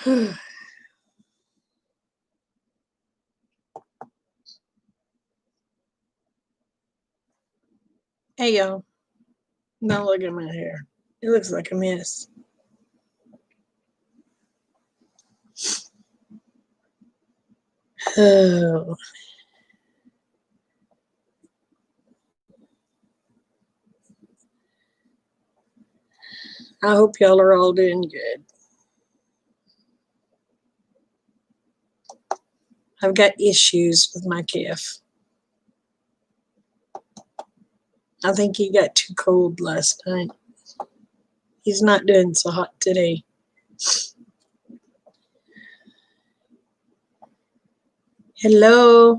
Hey y'all, now look at my hair. It looks like a mess. Oh. I hope y'all are all doing good. I've got issues with my calf. I think he got too cold last night. He's not doing so hot today. Hello.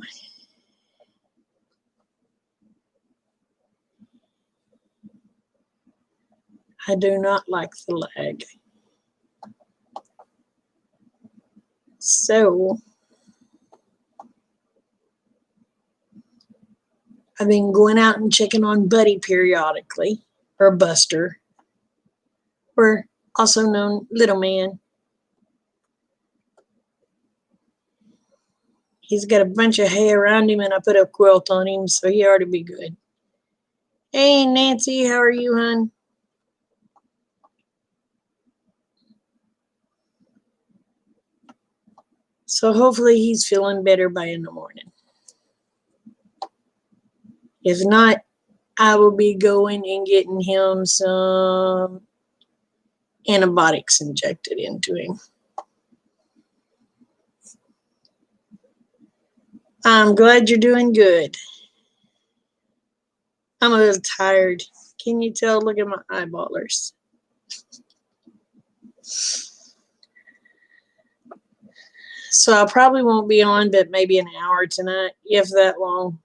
I do not like the lag. So, I've been going out and checking on Buddy periodically, or Buster, or also known Little Man. He's got a bunch of hay around him, and I put a quilt on him, so he ought to be good. Hey, Nancy, how are you, hon? So hopefully he's feeling better by in the morning. If not, I will be going and getting him some antibiotics injected into him. I'm glad you're doing good. I'm a little tired. Can you tell? Look at my eyeballers. So I probably won't be on, but maybe an hour tonight, if that long.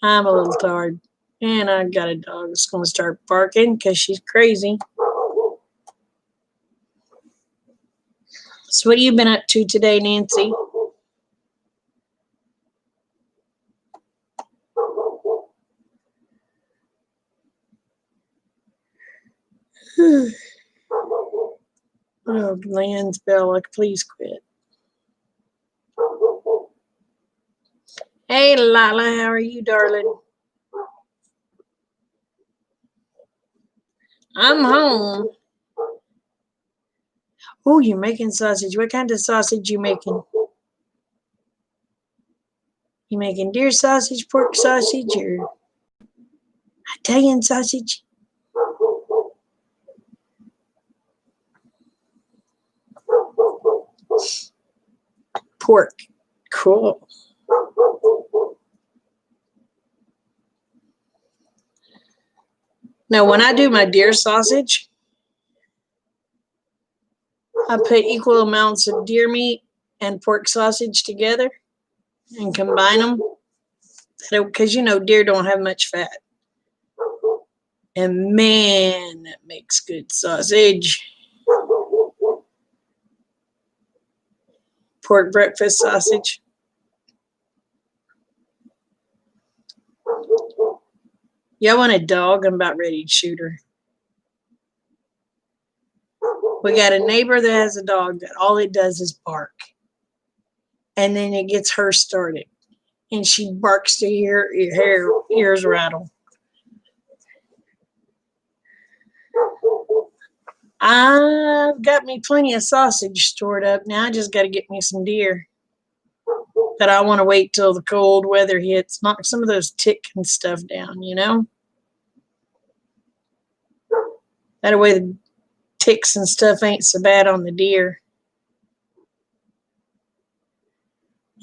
I'm a little tired. And I got a dog that's going to start barking because she's crazy. So what have you been up to today, Nancy? Oh, Land's bell, like, please quit. Hey, Lila, how are you, darling? I'm home. Oh, you're making sausage. What kind of sausage you making? You making deer sausage, pork sausage, or Italian sausage? Pork. Cool. Now, when I do my deer sausage, I put equal amounts of deer meat and pork sausage together and combine them. Because, you know, deer don't have much fat. And man, that makes good sausage. Pork breakfast sausage. Y'all want a dog? I'm about ready to shoot her. We got a neighbor that has a dog that all it does is bark. And then it gets her started. And she barks to hear her ears rattle. I've got me plenty of sausage stored up. Now I just got to get me some deer. But I want to wait till the cold weather hits, knock some of those tick and stuff down, you know? That way the ticks and stuff ain't so bad on the deer.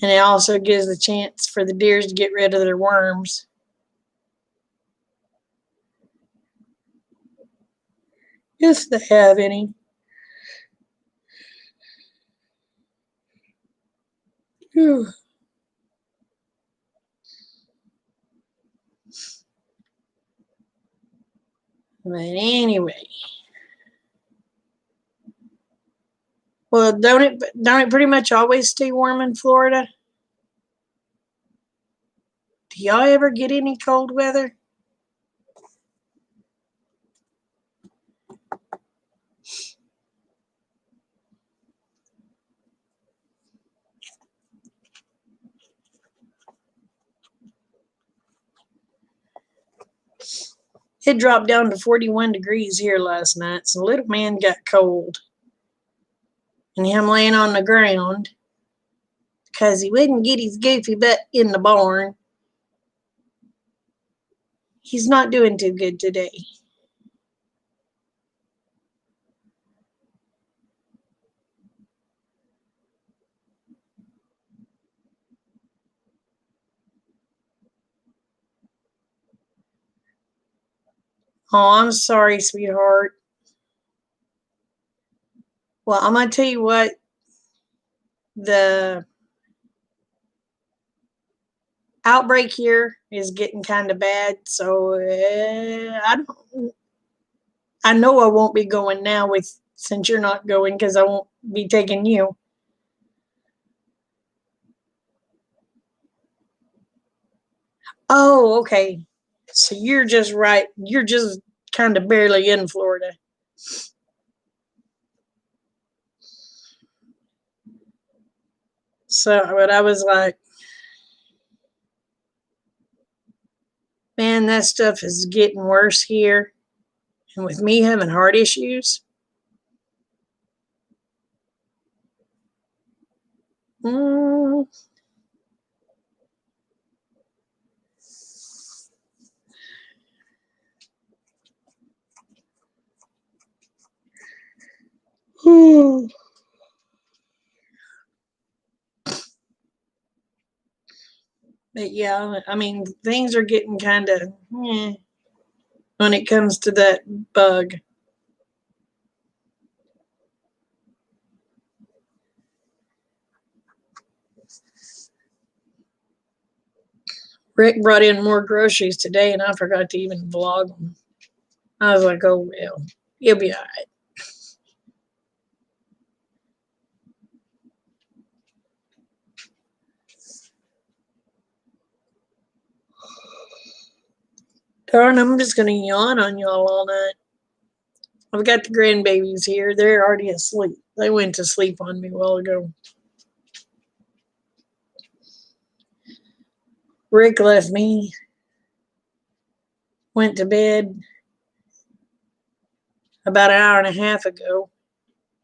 And it also gives the chance for the deers to get rid of their worms. If they have any. Whew. But anyway. Well, don't it pretty much always stay warm in Florida? Do y'all ever get any cold weather? It dropped down to 41 degrees here last night, so little man got cold. And him laying on the ground because he wouldn't get his goofy butt in the barn. He's not doing too good today. Oh, I'm sorry, sweetheart. Well, I'm going to tell you what, the outbreak here is getting kind of bad, so I know I won't be going now since you're not going because I won't be taking you. Oh, okay. So you're just right. You're just kind of barely in Florida. So, but I was like, man, that stuff is getting worse here. And with me having heart issues, mm, but yeah, I mean, things are getting kind of when it comes to that bug. Rick brought in more groceries today, and I forgot to even vlog them. I was like, oh, well, you'll be all right. Darn, I'm just going to yawn on y'all all night. I've got the grandbabies here. They're already asleep. They went to sleep on me a while ago. Rick left me, went to bed about an hour and a half ago.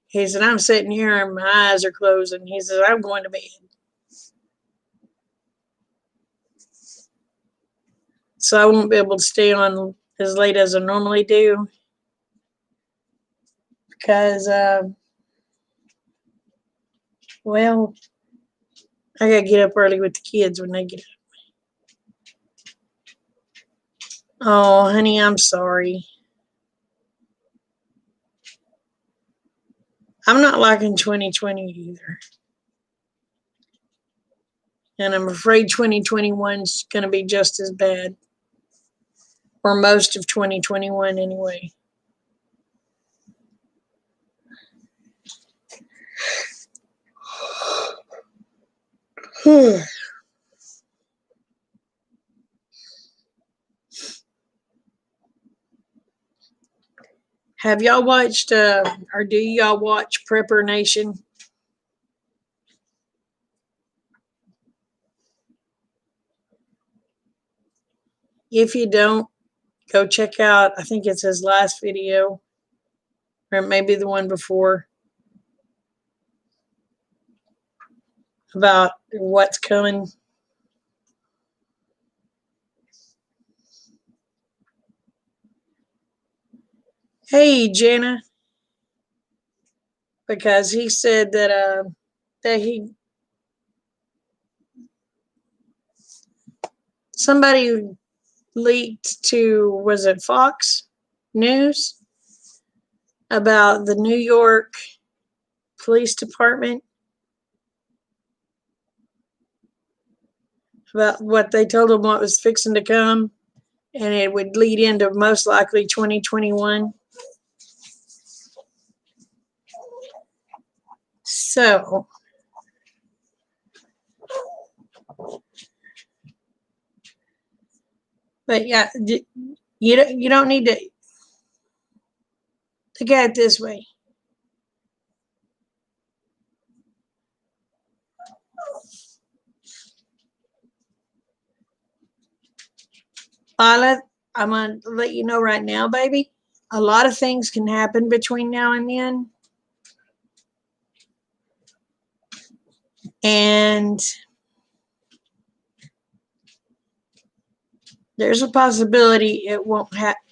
He said, I'm sitting here and my eyes are closing. He said, I'm going to bed. So I won't be able to stay on as late as I normally do because, well, I got to get up early with the kids when they get up. Oh, honey, I'm sorry. I'm not liking 2020 either. And I'm afraid 2021 is going to be just as bad. Or most of 2021 anyway. Have y'all watched, or do y'all watch Prepper Nation? If you don't, go check out, I think it's his last video, or maybe the one before, about what's coming. Hey, Jenna, because he said that somebody leaked to, was it Fox News, about the New York Police Department, about what they told them what was fixing to come, and it would lead into most likely 2021. So, but yeah, you don't need to look at it this way. Lila, I'm going to let you know right now, baby. A lot of things can happen between now and then. And there's a possibility it won't happen.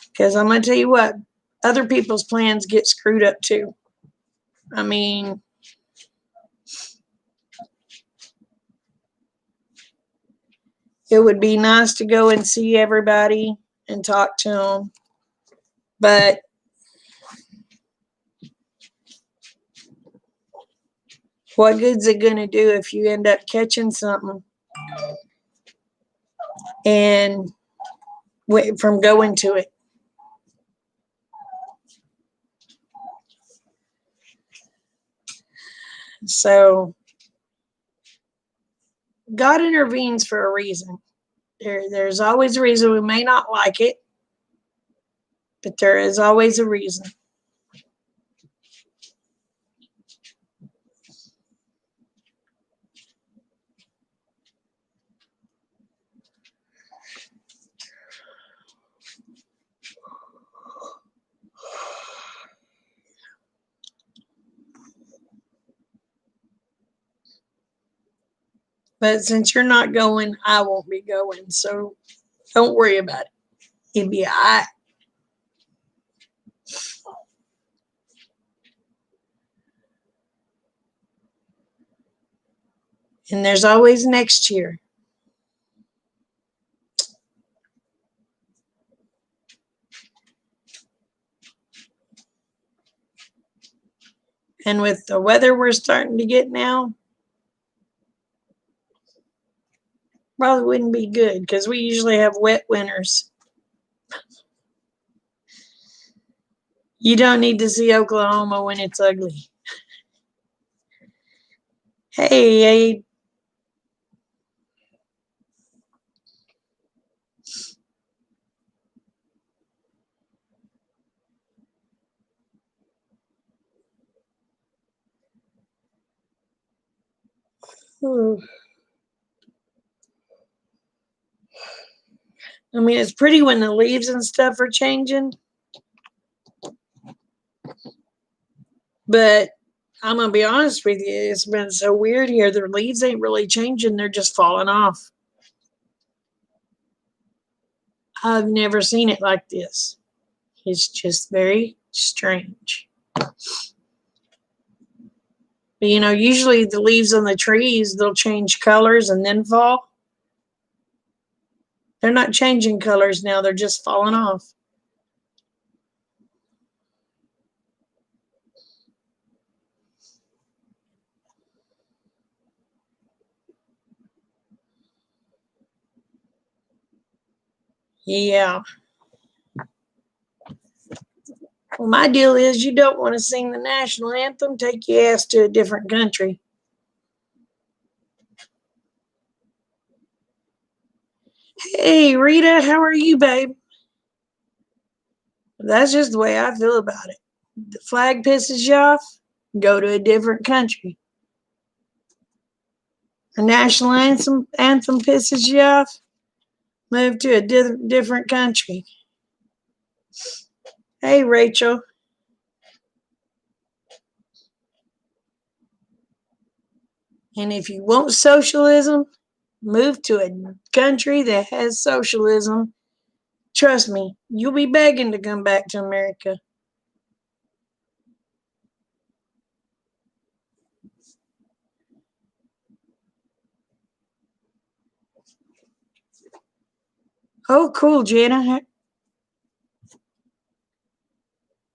Because I'm going to tell you what, other people's plans get screwed up too. I mean, it would be nice to go and see everybody and talk to them, but what good's it going to do if you end up catching something and from going to it? So God intervenes for a reason. There's always a reason. We may not like it, but there is always a reason. But since you're not going, I won't be going. So don't worry about it. It'll be all right. And there's always next year. And with the weather we're starting to get now, probably wouldn't be good because we usually have wet winters. You don't need to see Oklahoma when it's ugly. Hey, I mean, it's pretty when the leaves and stuff are changing, but I'm going to be honest with you. It's been so weird here. Their leaves ain't really changing. They're just falling off. I've never seen it like this. It's just very strange. But, usually the leaves on the trees, they'll change colors and then fall. They're not changing colors now. They're just falling off. Yeah. Well, my deal is you don't want to sing the national anthem, take your ass to a different country. Hey, Rita, how are you, babe? That's just the way I feel about it. The flag pisses you off, go to a different country. A national anthem pisses you off, move to a different country. Hey, Rachel. And if you want socialism, move to a country that has socialism. Trust me, you'll be begging to come back to America. Oh, cool, Jenna.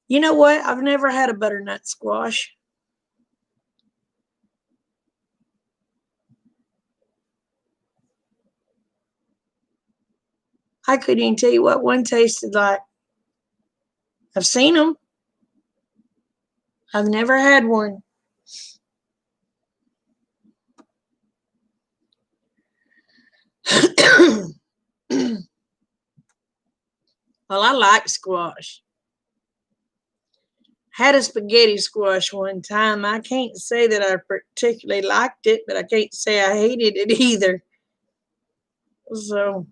You know what? I've never had a butternut squash. I couldn't even tell you what one tasted like. I've seen them. I've never had one. Well, I like squash. Had a spaghetti squash one time. I can't say that I particularly liked it, but I can't say I hated it either. So,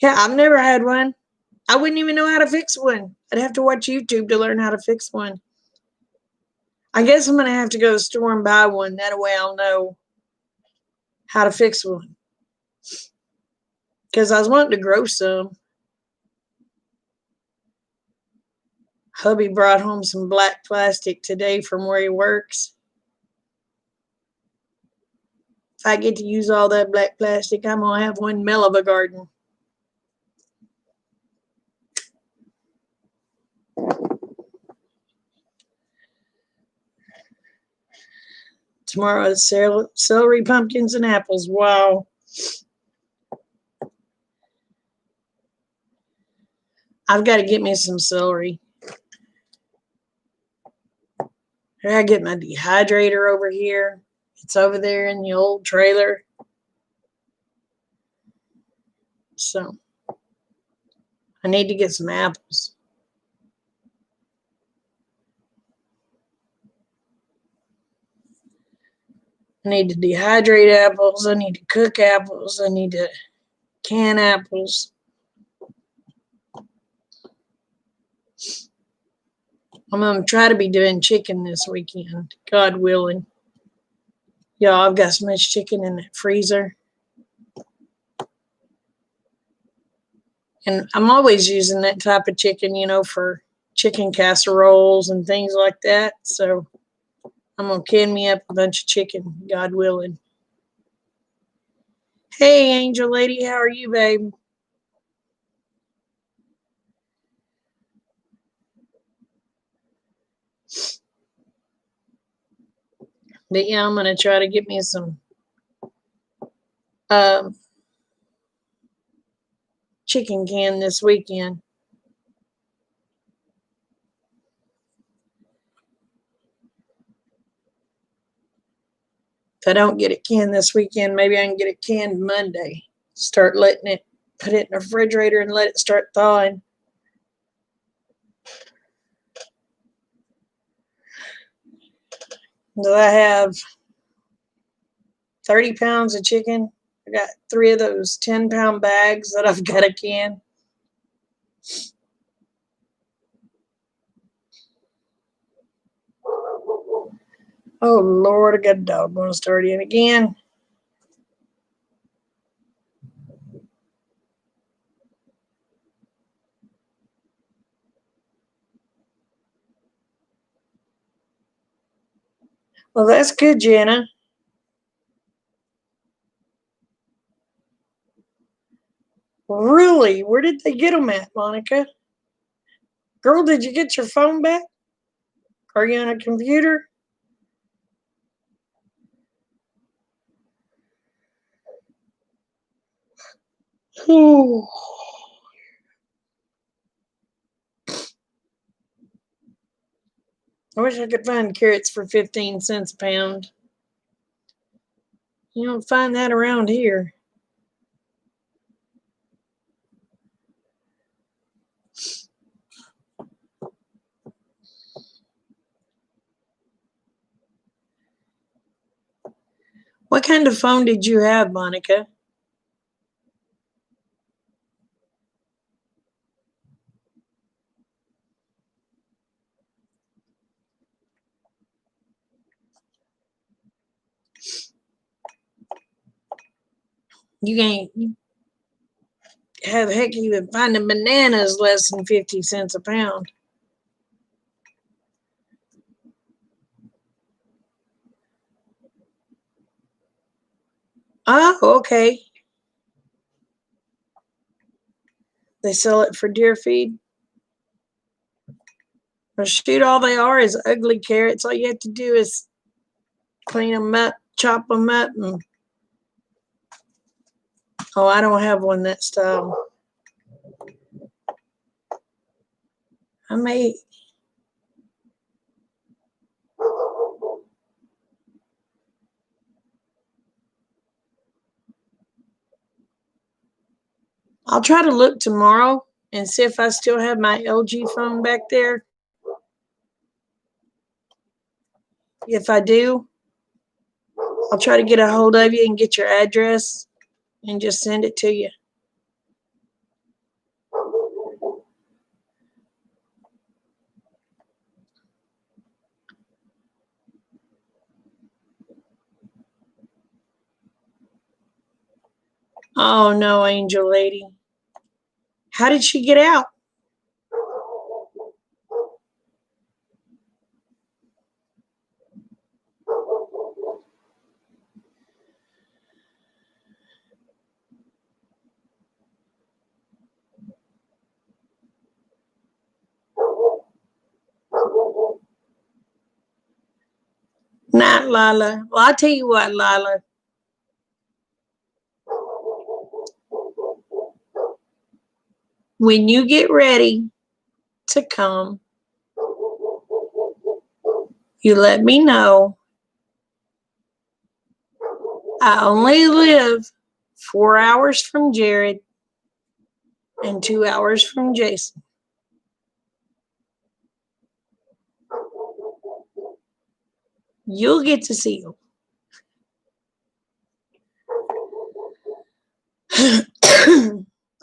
yeah, I've never had one. I wouldn't even know how to fix one. I'd have to watch YouTube to learn how to fix one. I guess I'm going to have to go to the store and buy one. That way I'll know how to fix one. Because I was wanting to grow some. Hubby brought home some black plastic today from where he works. If I get to use all that black plastic, I'm going to have one mell of a garden. Tomorrow is celery, pumpkins, and apples. Wow. I've got to get me some celery. I got to get my dehydrator over here. It's over there in the old trailer. So I need to get some apples. I need to dehydrate apples. I need to cook apples. I need to can apples. I'm going to try to be doing chicken this weekend, God willing. Y'all, I've got so much chicken in that freezer. And I'm always using that type of chicken, for chicken casseroles and things like that. So I'm going to can me up a bunch of chicken, God willing. Hey, Angel Lady, how are you, babe? But yeah, I'm going to try to get me some chicken can this weekend. If I don't get it canned this weekend, maybe I can get it canned Monday. Start letting it, put it in the refrigerator and let it start thawing. Do I have 30 pounds of chicken? I got 3 of those 10-pound bags that I've got to can. Oh, Lord, I got a dog going to start in again. Well, that's good, Jana. Really? Where did they get them at, Monica? Girl, did you get your phone back? Are you on a computer? Ooh. I wish I could find carrots for 15 cents a pound. You don't find that around here. What kind of phone did you have, Monica? You can't have heck even finding bananas less than 50 cents a pound. Oh, okay. They sell it for deer feed. Well, shoot, all they are is ugly carrots. All you have to do is clean them up, chop them up, and oh, I don't have one that style. I may. I'll try to look tomorrow and see if I still have my LG phone back there. If I do, I'll try to get a hold of you and get your address and just send it to you. Oh no, Angel Lady. How did she get out? Not Lila. Well, I'll tell you what, Lila. When you get ready to come, you let me know. I only live 4 hours from Jared and 2 hours from Jason. You'll get to see them.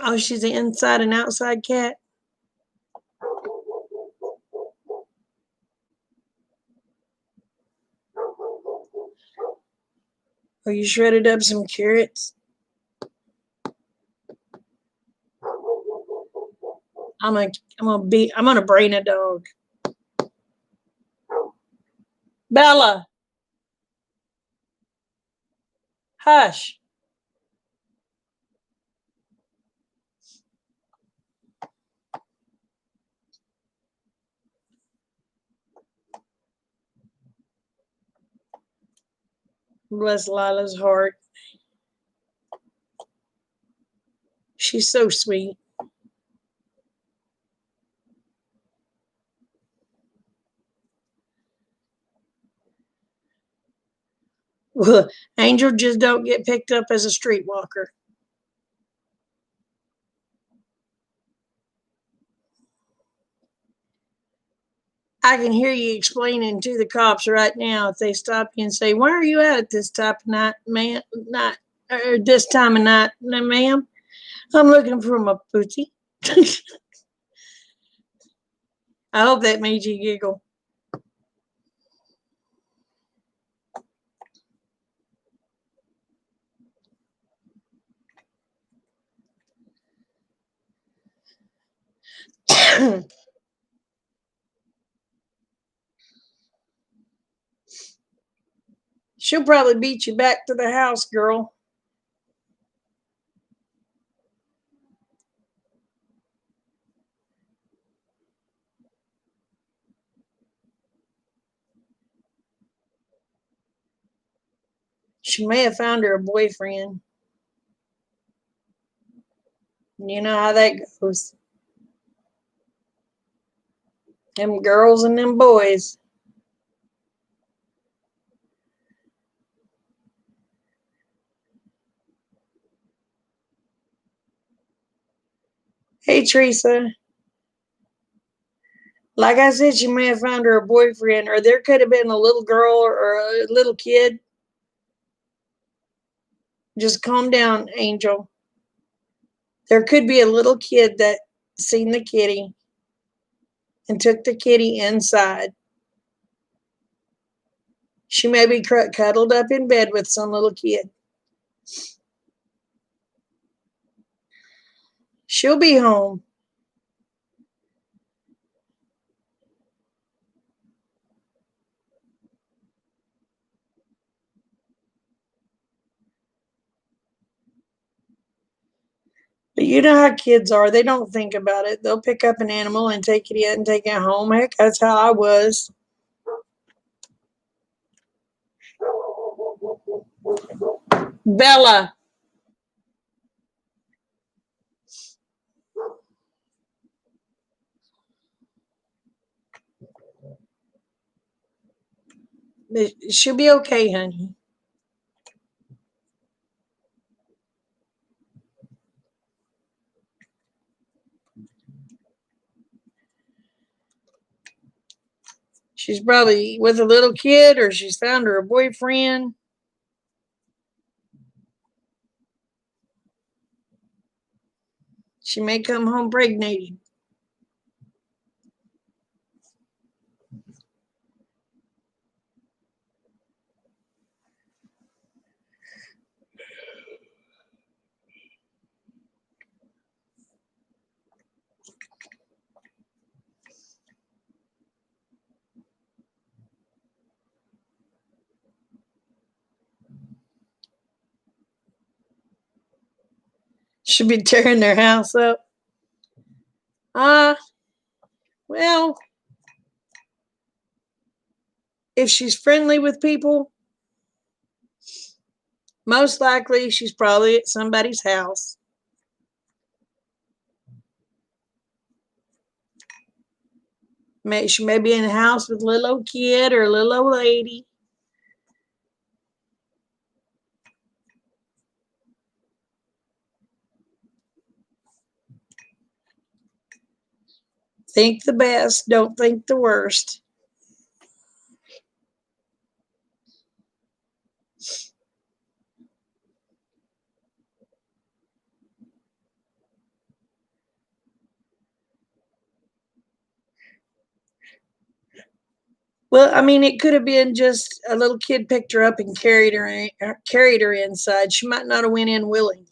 Oh, she's an inside and outside cat. Oh, you shredded up some carrots? I'm gonna brain a dog. Bella, hush. Bless Lila's heart. She's so sweet. Angel just don't get picked up as a streetwalker. I can hear you explaining to the cops right now if they stop you and say, "Why are you out at this type of night, man? Night or this time of night, ma'am? I'm looking for my pussy." I hope that made you giggle. She'll probably beat you back to the house, girl. She may have found her a boyfriend. You know how that goes. Them girls and them boys. Hey, Teresa. Like I said, she may have found her a boyfriend, or there could have been a little girl or a little kid. Just calm down, Angel. There could be a little kid that seen the kitty and took the kitty inside. She may be cuddled up in bed with some little kid. She'll be home. But you know how kids are. They don't think about it. They'll pick up an animal and take it in and take it home. Heck, that's how I was. Bella. She'll be okay, honey. She's probably with a little kid, or she's found her a boyfriend. She may come home pregnated. Should be tearing their house up. Well, if she's friendly with people, most likely she's probably at somebody's house. She may be in a house with a little old kid or a little old lady. Think the best, don't think the worst. Well, I mean, it could have been just a little kid picked her up and carried her inside. She might not have went in willingly.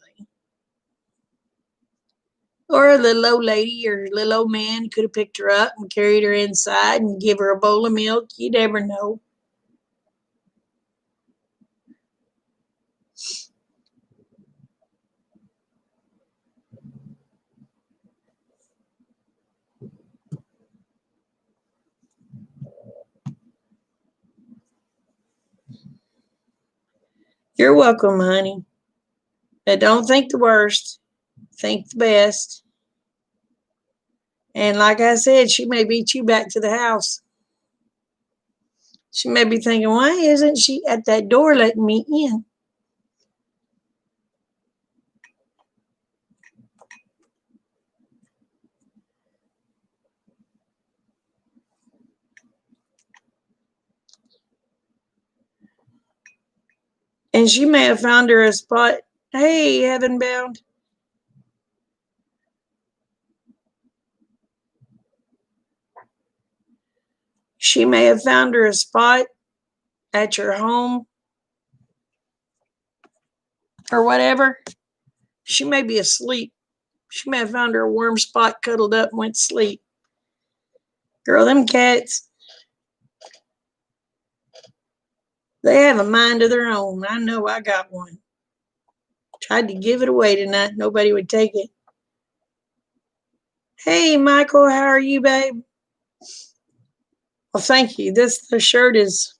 Or a little old lady or a little old man could have picked her up and carried her inside and give her a bowl of milk. You never know. You're welcome, honey. But don't think the worst. Think the best. And like I said, she may beat you back to the house. She may be thinking, why isn't she at that door letting me in? And she may have found her a spot. Hey, heaven bound. She may have found her a spot at your home or whatever. She may be asleep. She may have found her a warm spot, cuddled up, and went to sleep. Girl, them cats, they have a mind of their own. I know I got one. Tried to give it away tonight. Nobody would take it. Hey, Michael, how are you, babe? Well, thank you. The shirt is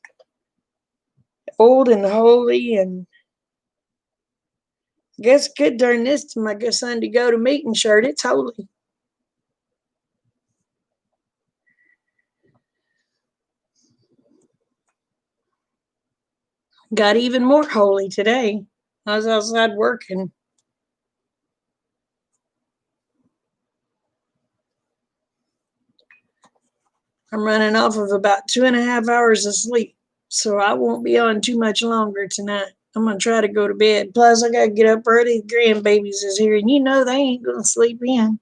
old and holy, and I guess I could turn this to my Sunday go to meeting shirt. It's holy. Got even more holy today. I was outside working. I'm running off of about 2.5 hours of sleep, so I won't be on too much longer tonight. I'm gonna try to go to bed. Plus, I gotta get up early. The grandbabies is here, and you know they ain't gonna sleep in.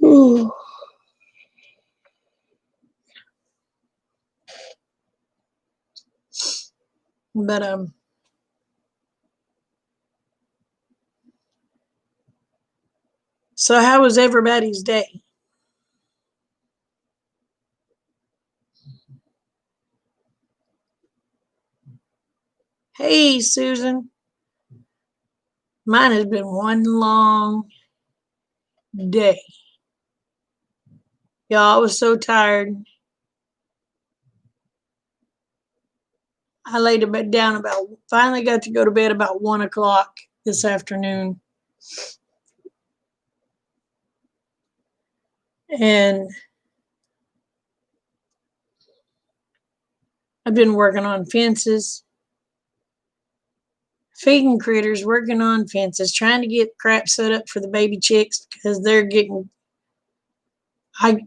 Ooh. But so how was everybody's day? Hey, Susan. Mine has been one long day. Y'all, I was so tired. I laid a bit down about, finally got to go to bed about 1 o'clock this afternoon. And I've been working on fences, Feeding critters, working on fences, trying to get crap set up for the baby chicks because they're getting. I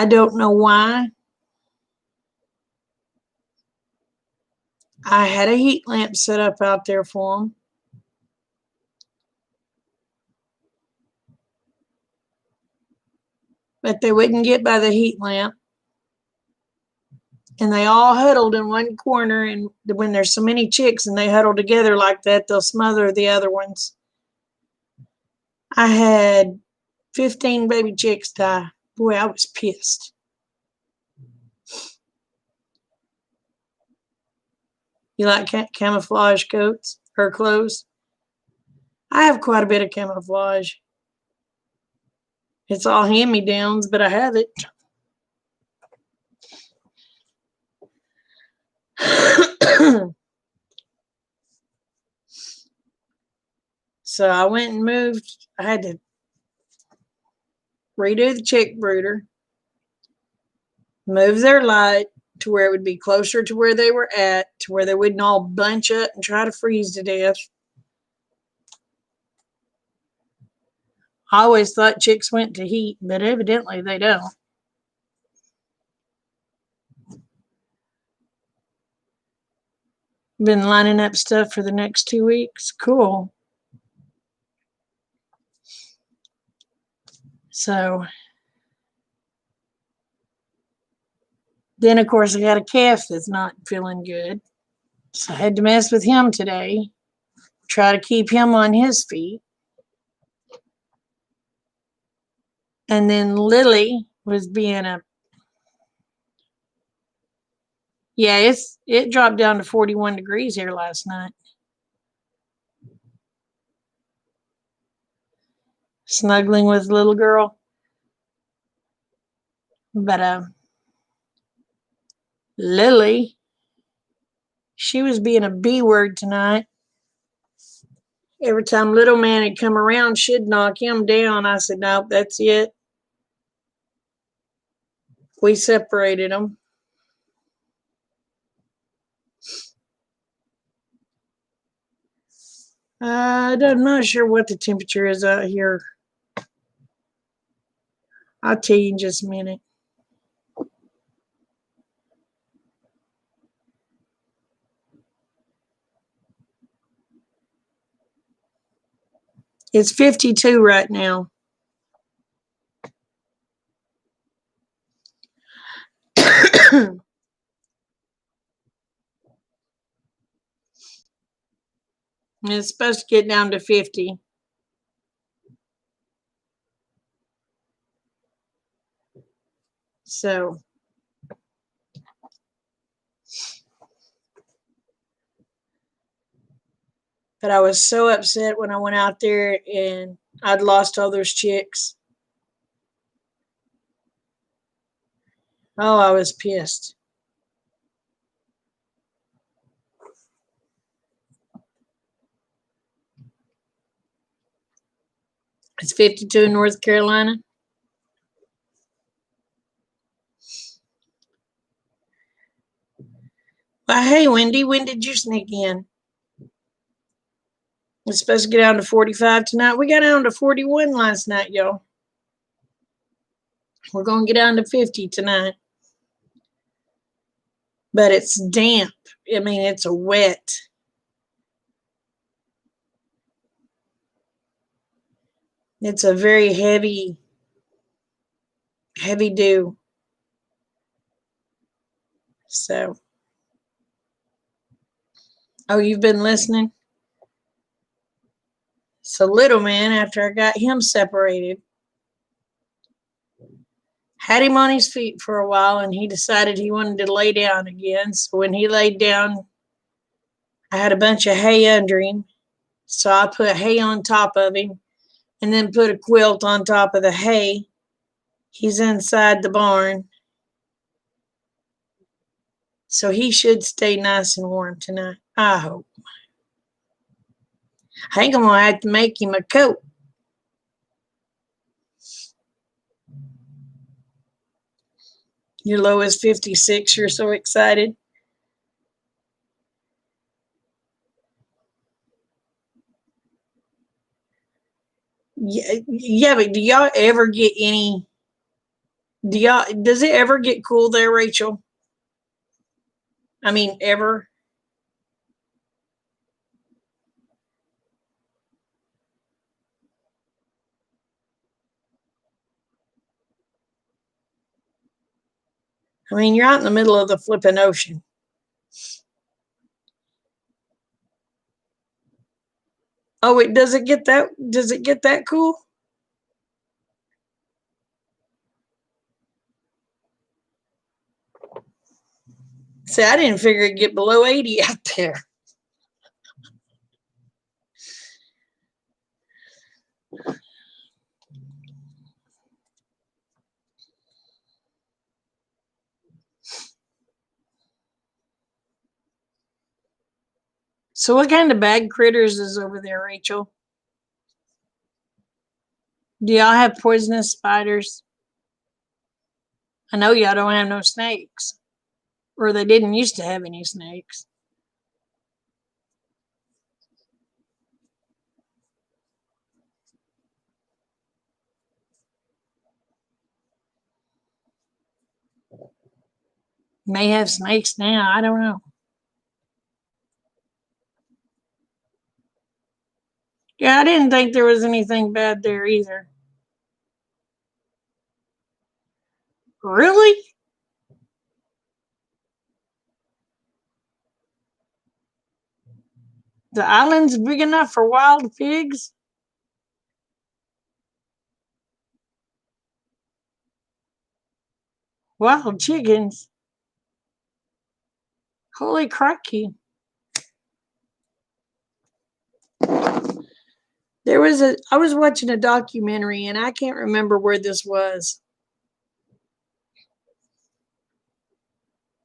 don't know why. I had a heat lamp set up out there for them. But they wouldn't get by the heat lamp. And they all huddled in one corner. And when there's so many chicks and they huddle together like that, they'll smother the other ones. I had 15 baby chicks die. Boy, I was pissed. You like camouflage coats or clothes? I have quite a bit of camouflage. It's all hand-me-downs, but I have it. So I went and moved. I had to redo the chick brooder, move their light to where it would be closer to where they were at, to where they wouldn't all bunch up and try to freeze to death. I always thought chicks went to heat, but evidently they don't. Been lining up stuff for the next 2 weeks. Cool. So then, of course, I got a calf that's not feeling good. So I had to mess with him today, try to keep him on his feet. And then Lily was being it dropped down to 41 degrees here last night. Snuggling with little girl. But Lily, she was being a B word tonight. Every time little man had come around, she'd knock him down. I said, nope, that's it. We separated them. I'm not sure what the temperature is out here. I'll tell you in just a minute. It's 52 right now. And it's supposed to get down to 50. So, but I was so upset when I went out there and I'd lost all those chicks. Oh, I was pissed. It's 52 in North Carolina. Well, hey, Wendy, when did you sneak in? It's supposed to get down to 45 tonight. We got down to 41 last night, y'all. We're going to get down to 50 tonight. But it's damp. I mean, it's a wet. It's a very heavy dew. So, oh, you've been listening? So little man, after I got him separated, had him on his feet for a while, and he decided he wanted to lay down again. So when he laid down, I had a bunch of hay under him. So I put hay on top of him and then put a quilt on top of the hay. He's inside the barn. So he should stay nice and warm tonight, I hope. I think I'm going to have to make him a coat. Your low is 56. You're so excited. Yeah, but do y'all ever get any? Does it ever get cool there, Rachel? I mean, ever? I mean, you're out in the middle of the flipping ocean. Oh, it does it get that? Does it get that cool? See, I didn't figure it'd get below 80 out there. So, what kind of bag critters is over there, Rachel? Do y'all have poisonous spiders? I know y'all don't have no snakes, or they didn't used to have any snakes. May have snakes now. I don't know. Yeah, I didn't think there was anything bad there either. Really? The island's big enough for wild pigs? Wild chickens? Holy crikey. I was watching a documentary and I can't remember where this was,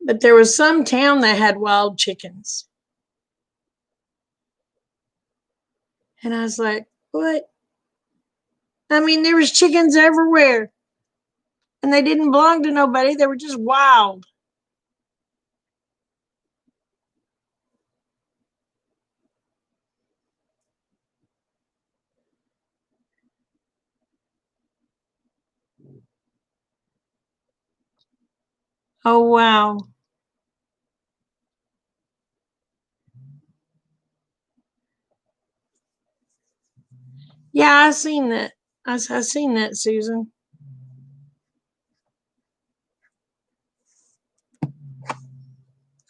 but there was some town that had wild chickens. And I was like, what? I mean, there was chickens everywhere and they didn't belong to nobody. They were just wild. Oh, wow. Yeah, I seen that. I seen that, Susan.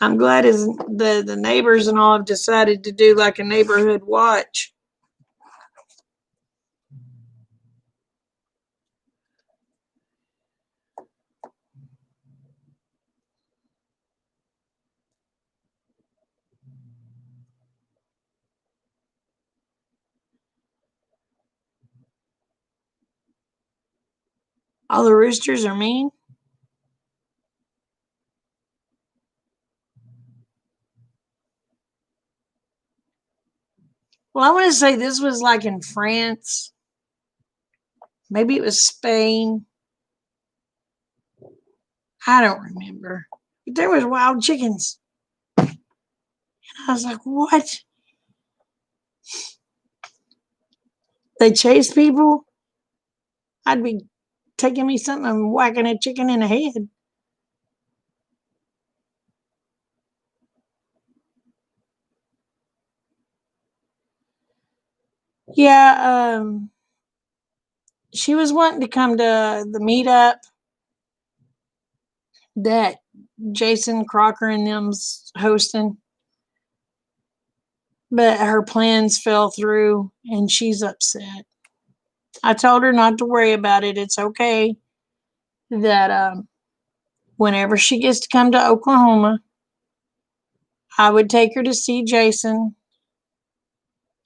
I'm glad the neighbors and all have decided to do like a neighborhood watch. All the roosters are mean. Well, I want to say this was like in France. Maybe it was Spain. I don't remember. But there was wild chickens. I was like, what? They chase people? I'd be taking me something and whacking a chicken in the head. Yeah, she was wanting to come to the meetup that Jason Crocker and them's hosting, but her plans fell through and she's upset. I told her not to worry about it. It's okay that whenever she gets to come to Oklahoma, I would take her to see Jason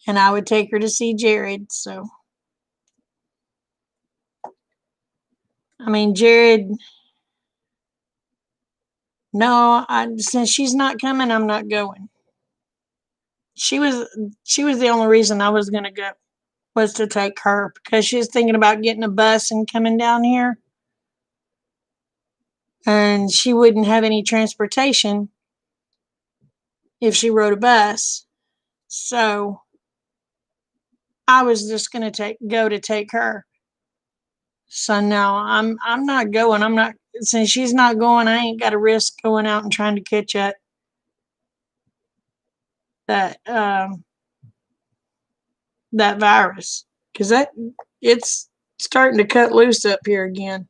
and I would take her to see Jared. So, I mean, Jared, no, since she's not coming, I'm not going. She was she was the only reason I was going to go was to take her because she was thinking about getting a bus and coming down here and she wouldn't have any transportation if she rode a bus. So, I was just gonna take her. So no, I'm not going. I'm not since she's not going. I ain't got to risk going out and trying to catch that that virus because it's starting to cut loose up here again.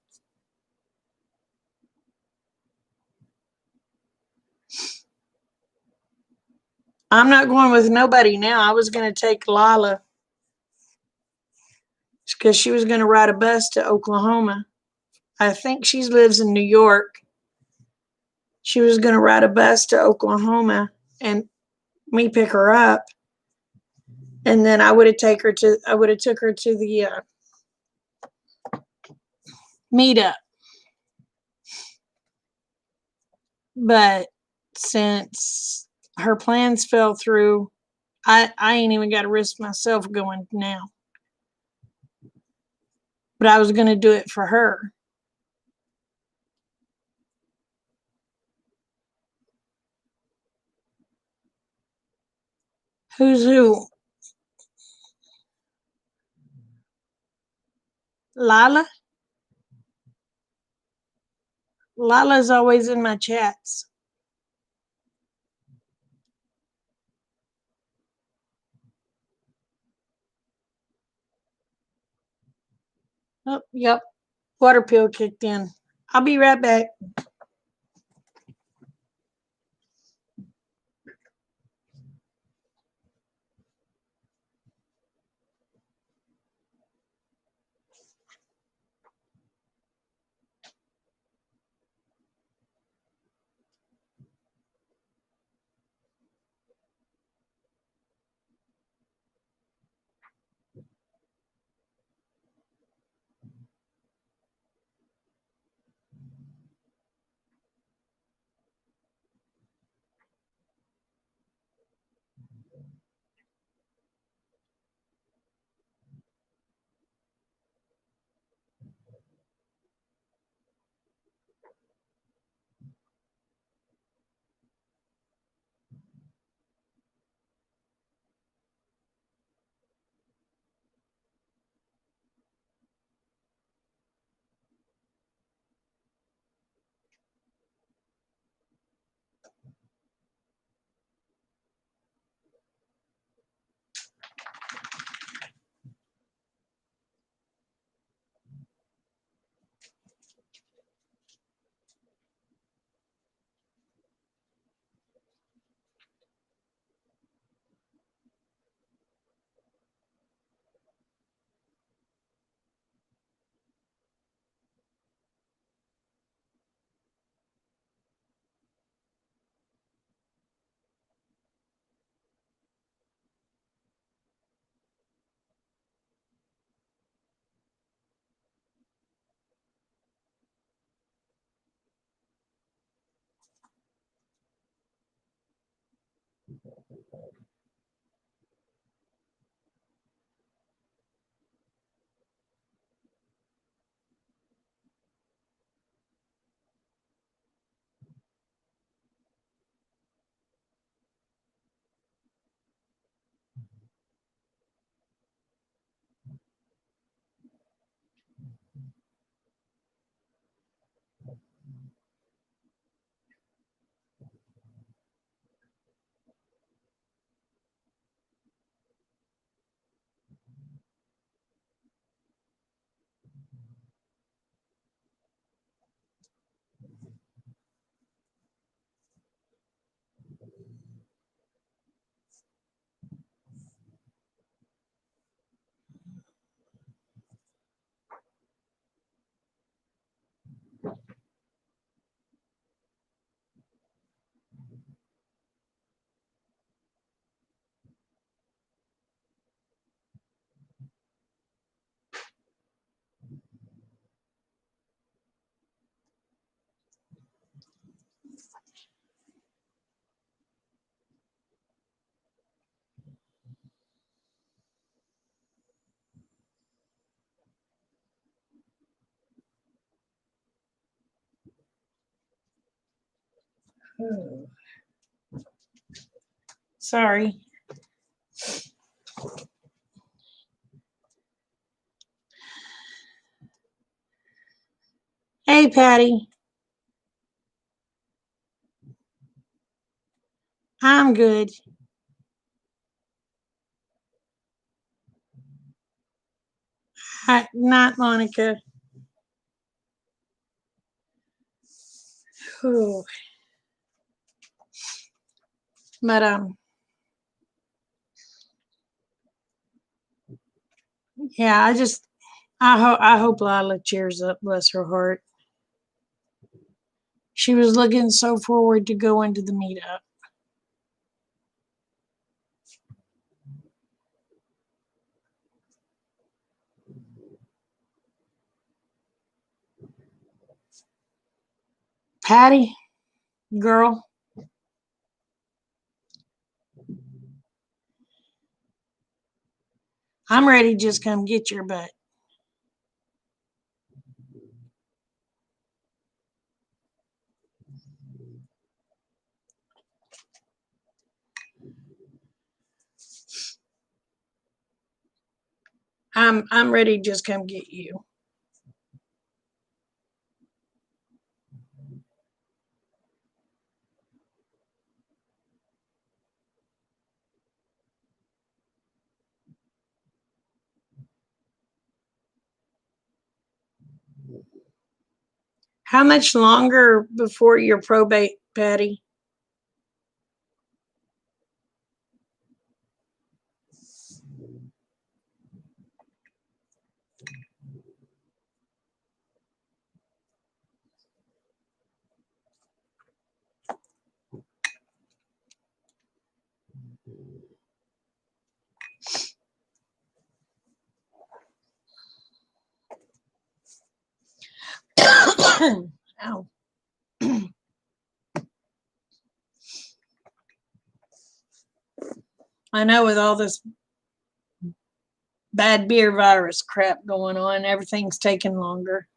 I'm not going with nobody now. I was going to take Lila because she was going to ride a bus to Oklahoma. I think she lives in New York. She was going to ride a bus to Oklahoma and me pick her up, and then I would have took her to the meetup. But since her plans fell through, I ain't even got to risk myself going now. But I was going to do it for her. Who's who? Lila? Lila's always in my chats. Oh, yep. Water pill kicked in. I'll be right back. Sorry. Hey, Patty. I'm good. Hi, not Monica. Whew. But yeah. I hope Lila cheers up. Bless her heart. She was looking so forward to going to the meetup. Patty, girl, I'm ready to just come get your butt. I'm ready to just come get you. How much longer before your probate, Patty? Ow. I know with all this bad beer virus crap going on, everything's taking longer.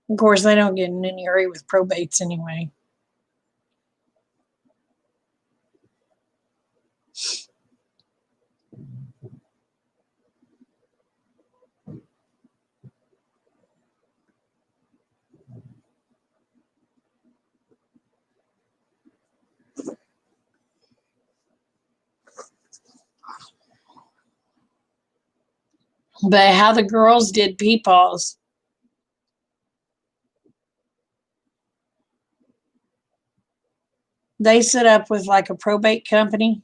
Of course, they don't get in any hurry with probates anyway. But how the girls did peepaws. They set up with like a probate company.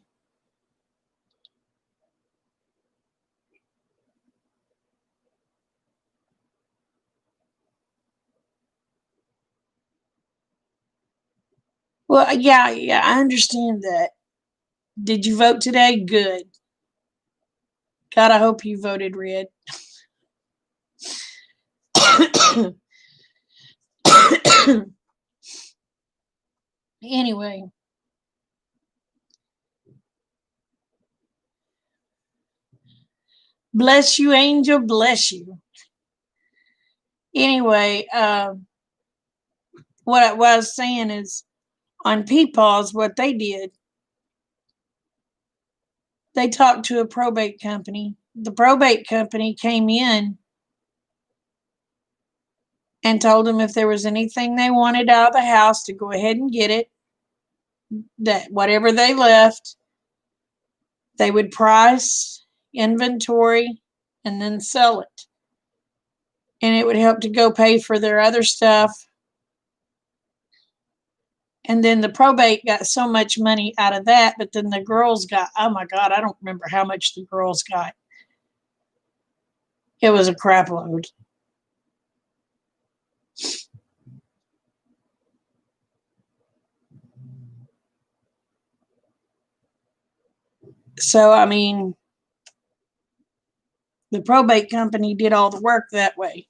Well, yeah, I understand that. Did you vote today? Good. God, I hope you voted red. Anyway, bless you, angel, bless you. Anyway, what I was saying is on peepaws, what they did, they talked to a probate company. The probate company came in and told them if there was anything they wanted out of the house to go ahead and get it, that whatever they left, they would price, inventory, and then sell it. And it would help to go pay for their other stuff. And then the probate got so much money out of that, but then the girls got, oh my God, I don't remember how much the girls got. It was a crap load. So, I mean, the probate company did all the work that way.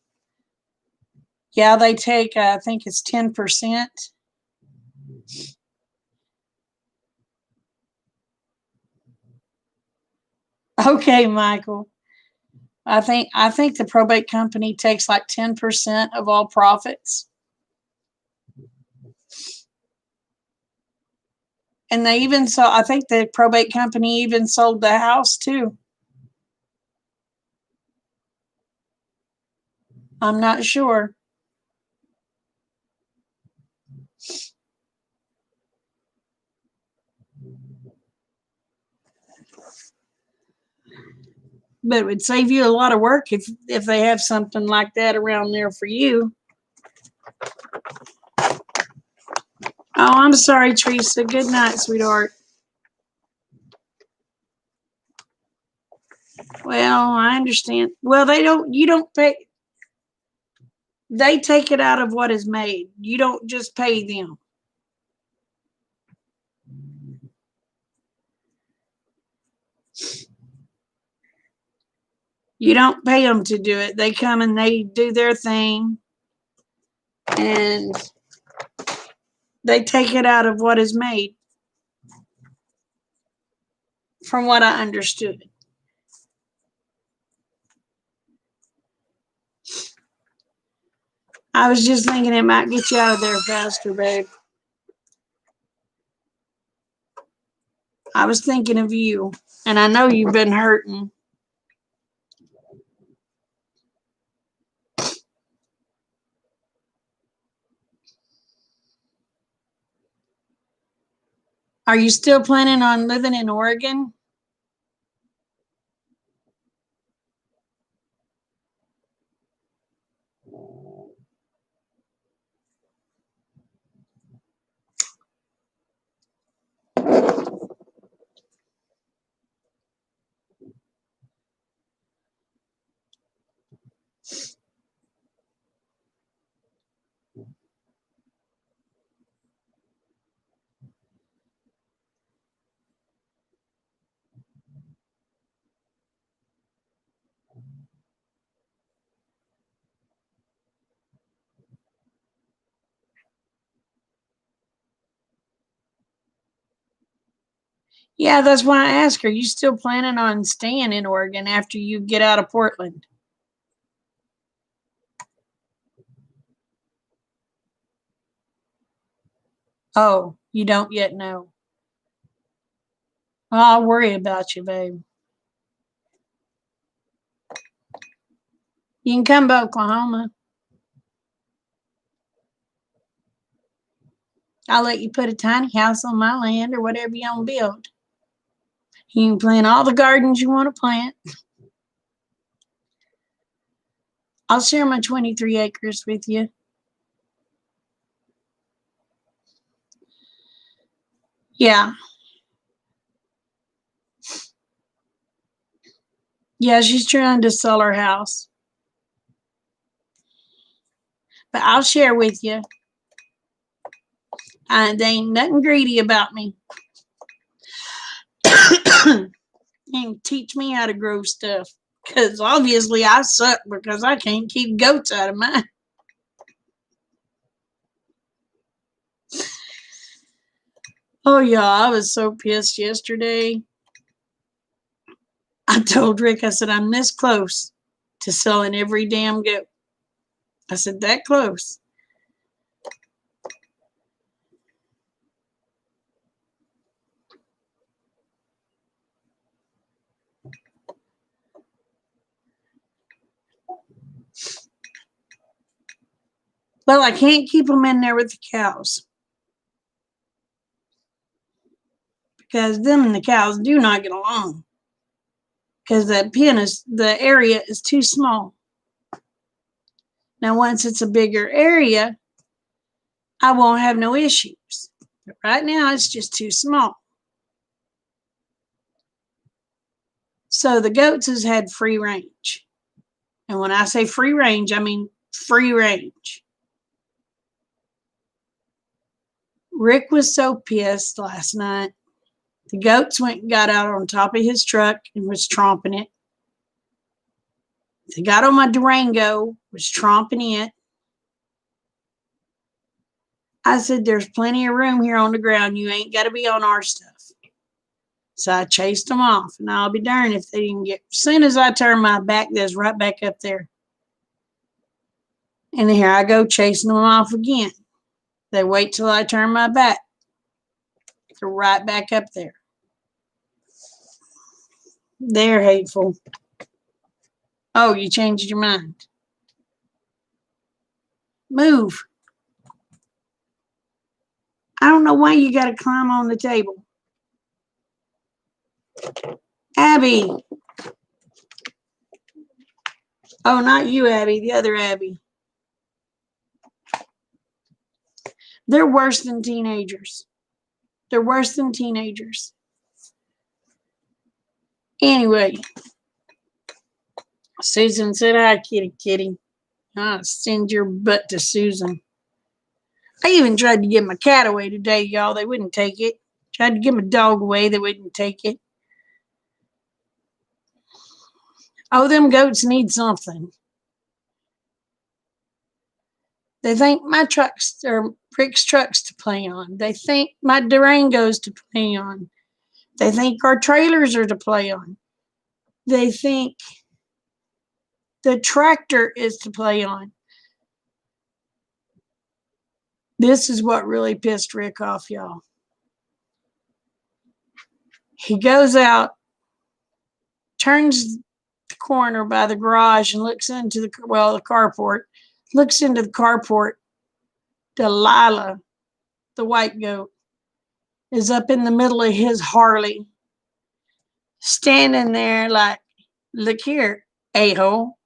Yeah, they take, I think it's 10%. Okay, Michael. I think the probate company takes like 10% of all profits. And they even sold, I think the probate company even sold the house too. I'm not sure. But it would save you a lot of work if they have something like that around there for you. Oh, I'm sorry, Teresa. Good night, sweetheart. Well, I understand. Well, you don't pay. They take it out of what is made. You don't just pay them. You don't pay them to do it. They come and they do their thing, and they take it out of what is made, from what I understood. I was just thinking it might get you out of there faster, babe. I was thinking of you, and I know you've been hurting. Are you still planning on living in Oregon? Yeah, that's why I asked her. You still planning on staying in Oregon after you get out of Portland? Oh, you don't yet know. Well, I'll worry about you, babe. You can come to Oklahoma. I'll let you put a tiny house on my land or whatever you want to build. You can plant all the gardens you want to plant. I'll share my 23 acres with you. Yeah. Yeah, she's trying to sell her house. But I'll share with you. There ain't nothing greedy about me. And teach me how to grow stuff. Because obviously I suck because I can't keep goats out of mine. Oh, yeah, I was so pissed yesterday. I told Rick, I said, I'm this close to selling every damn goat. I said, that close. Well, I can't keep them in there with the cows. Because them and the cows do not get along. Because the area is too small. Now, once it's a bigger area, I won't have no issues. But right now, it's just too small. So the goats has had free range. And when I say free range, I mean free range. Rick was so pissed last night. The goats went and got out on top of his truck and was tromping it. They got on my Durango, was tromping it. I said, there's plenty of room here on the ground. You ain't got to be on our stuff. So I chased them off, and I'll be darned if they didn't get. As soon as I turned my back, they was right back up there. And here I go chasing them off again. They wait till I turn my back. They're right back up there. They're hateful. Oh, you changed your mind. Move. I don't know why you got to climb on the table. Abby. Oh, not you, Abby. The other Abby. They're worse than teenagers. They're worse than teenagers. Anyway, Susan said, hi, kitty, kitty. I'll send your butt to Susan. I even tried to give my cat away today, y'all. They wouldn't take it. Tried to give my dog away. They wouldn't take it. Oh, them goats need something. They think my trucks are Rick's trucks to play on. They think my Durangos to play on. They think our trailers are to play on. They think the tractor is to play on. This is what really pissed Rick off, y'all. He goes out, turns the corner by the garage and looks into the carport. Looks into the carport. Delilah, the white goat, is up in the middle of his Harley, standing there like, look here, a-hole.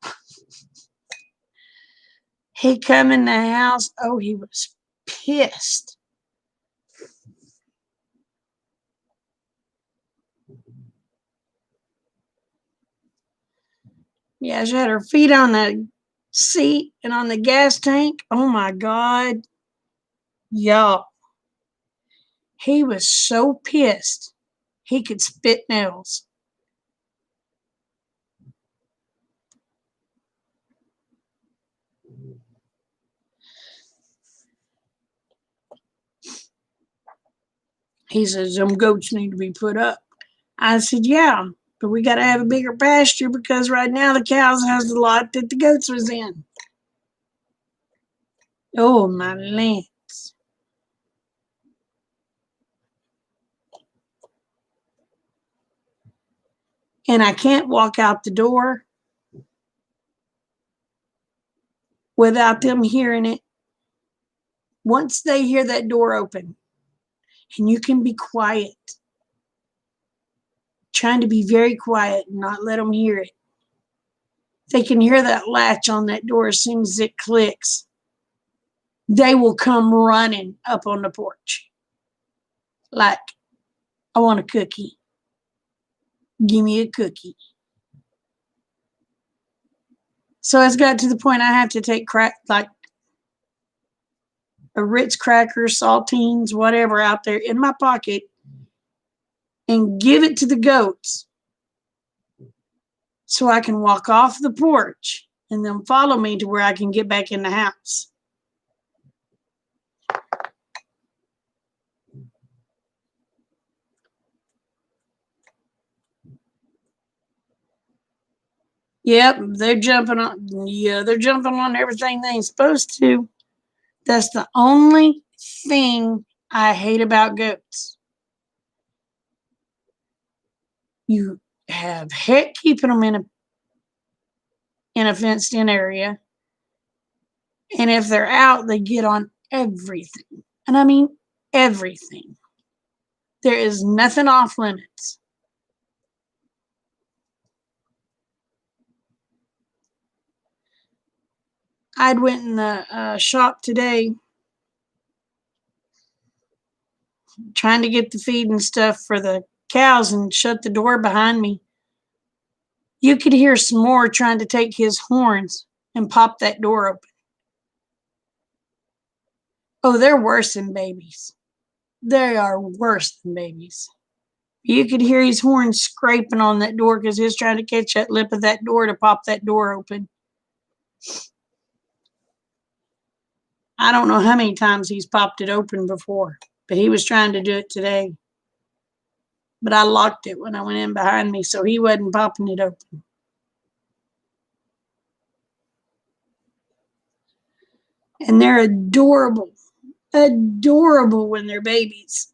He come in the house. Oh, he was pissed. Yeah, she had her feet on the seat and on the gas tank. Oh my God. Y'all. He was so pissed he could spit nails. He says, them goats need to be put up. I said, yeah, but we got to have a bigger pasture because right now the cows has the lot that the goats was in. Oh, my lands. And I can't walk out the door without them hearing it. Once they hear that door open, and you can be quiet, trying to be very quiet and not let them hear it. They can hear that latch on that door as soon as it clicks. They will come running up on the porch. Like, I want a cookie. Give me a cookie. So it's got to the point I have to take like a Ritz cracker, saltines, whatever out there in my pocket and give it to the goats so I can walk off the porch and then follow me to where I can get back in the house. Yep, they're jumping on. Yeah, they're jumping on everything they ain't supposed to. That's the only thing I hate about goats. You have heck keeping them in a fenced-in area, and if they're out, they get on everything, and I mean everything. There is nothing off limits. I'd went in the shop today trying to get the feed and stuff for the cows and shut the door behind me. You could hear some more trying to take his horns and pop that door open. Oh, they're worse than babies. They are worse than babies. You could hear his horns scraping on that door because he was trying to catch that lip of that door to pop that door open. I don't know how many times he's popped it open before, but he was trying to do it today. But I locked it when I went in behind me, so he wasn't popping it open. And they're adorable. Adorable when they're babies.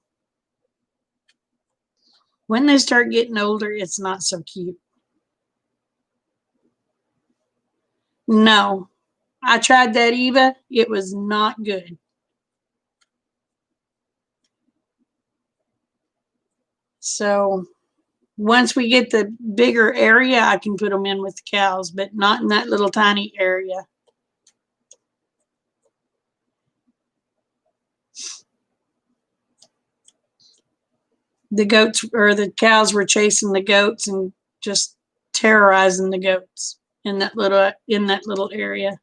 When they start getting older, it's not so cute. No. I tried that Eva. It was not good. So Once we get the bigger area, I can put them in with the cows, but not in that little tiny area. The goats or the cows were chasing the goats and just terrorizing the goats in that little area.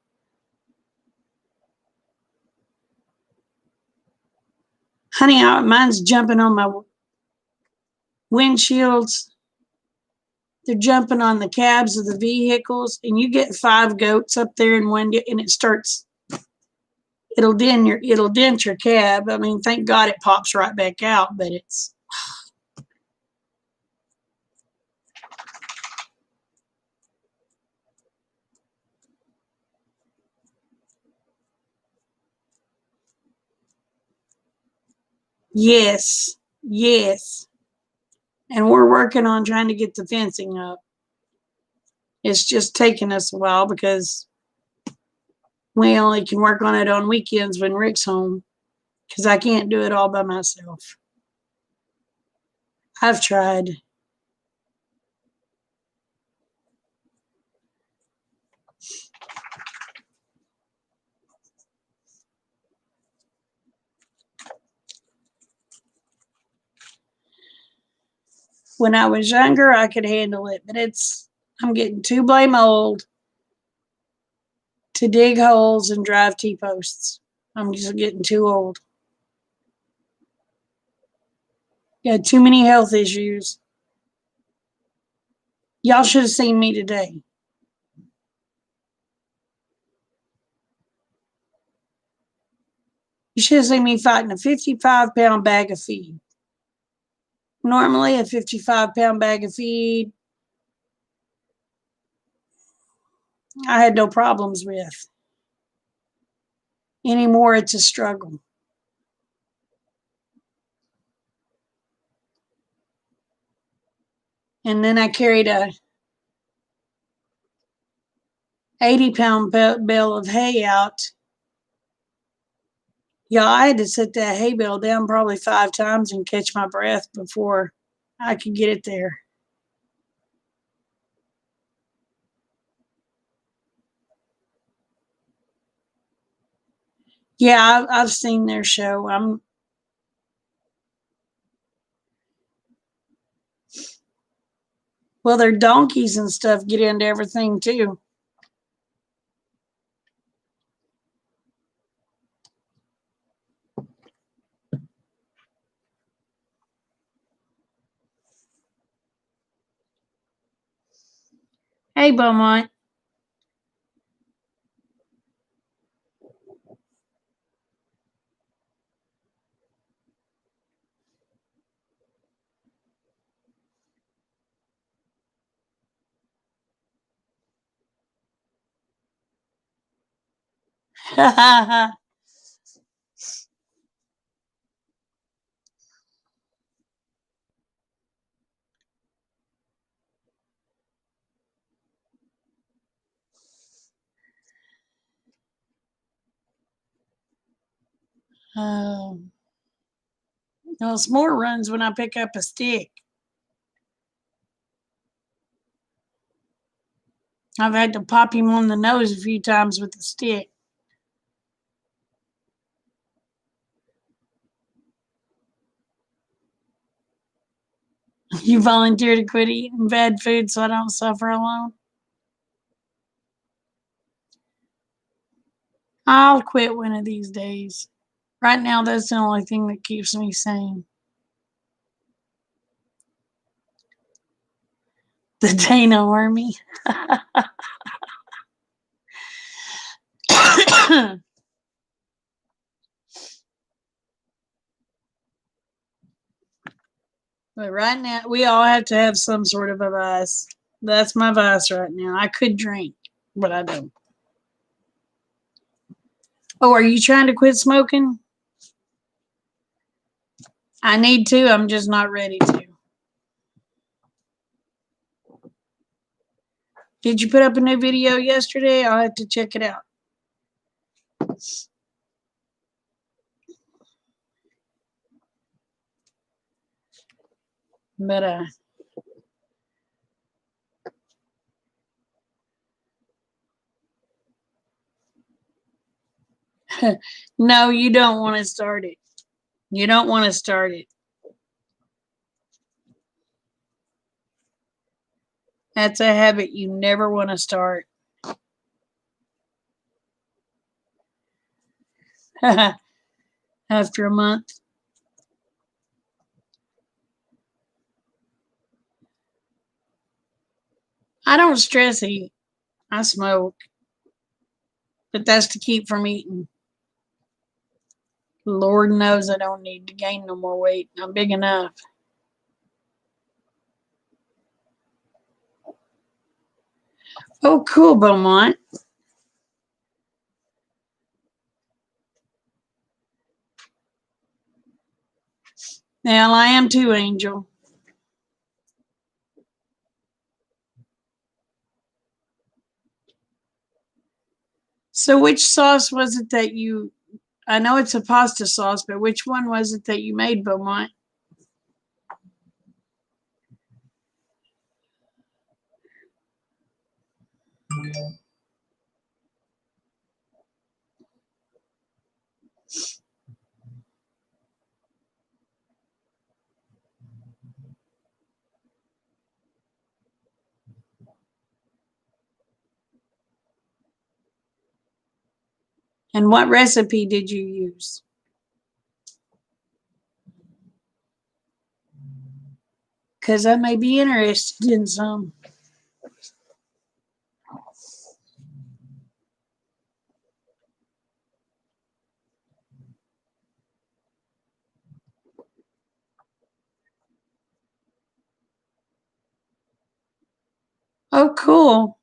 Honey, mine's jumping on my windshields. They're jumping on the cabs of the vehicles, and you get 5 goats up there in one, and it starts. It'll dent your cab. I mean, thank God it pops right back out, but it's. Yes, yes. And we're working on trying to get the fencing up. It's just taking us a while because we only can work on it on weekends when Rick's home because I can't do it all by myself. I've tried. When I was younger, I could handle it, but I'm getting too blame old to dig holes and drive T-posts. I'm just getting too old. Got too many health issues. Y'all should have seen me today. You should have seen me fighting a 55-pound bag of feed. Normally, a 55-pound bag of feed, I had no problems with. Anymore, it's a struggle. And then I carried a 80-pound bale of hay out. Yeah, I had to set that hay bale down probably 5 times and catch my breath before I could get it there. Yeah, I've seen their show. Well, their donkeys and stuff get into everything too. Hey, Beaumont. No, it's more runs when I pick up a stick. I've had to pop him on the nose a few times with the stick. You volunteer to quit eating bad food so I don't suffer alone? I'll quit one of these days. Right now, that's the only thing that keeps me sane. The Dana Army. But right now, we all have to have some sort of a vice. That's my vice right now. I could drink, but I don't. Oh, are you trying to quit smoking? I need to. I'm just not ready to. Did you put up a new video yesterday? I'll have to check it out. But No, you don't want to start it. You don't want to start it. That's a habit you never want to start. After a month. I don't stress eat. I smoke, but that's to keep from eating. Lord knows I don't need to gain no more weight. I'm big enough. Oh, cool, Beaumont. Now I am too, Angel. So, which sauce was it that you? I know it's a pasta sauce, but which one was it that you made, Beaumont? And what recipe did you use? Because I may be interested in some. Oh, cool.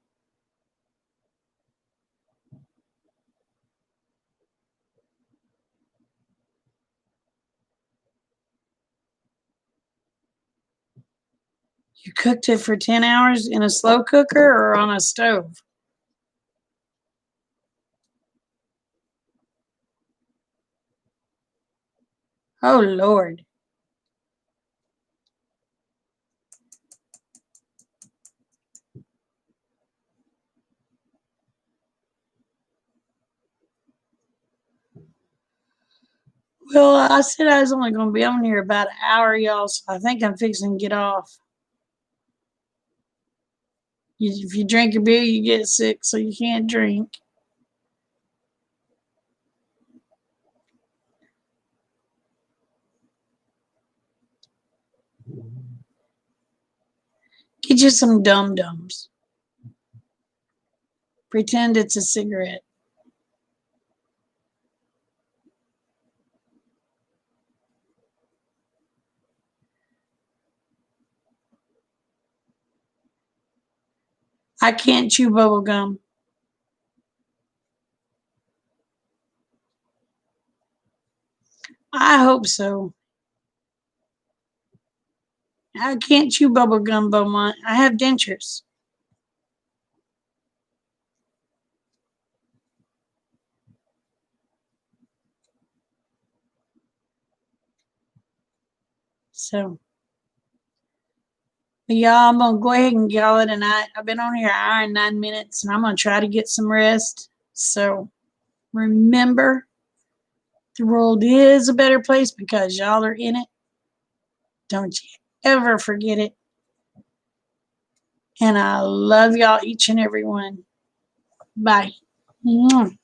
You cooked it for 10 hours in a slow cooker or on a stove? Oh, Lord. Well, I said I was only going to be on here about an hour, y'all, so I think I'm fixing to get off. If you drink a beer, you get sick, so you can't drink. Get you some dum dums. Pretend it's a cigarette. I can't chew bubble gum. I hope so. I can't chew bubble gum, Beaumont. I have dentures. So, but y'all, I'm going to go ahead and call it a night. I've been on here an hour and 9 minutes, and I'm going to try to get some rest. So, remember, the world is a better place because y'all are in it. Don't you ever forget it. And I love y'all, each and every one. Bye. Mwah.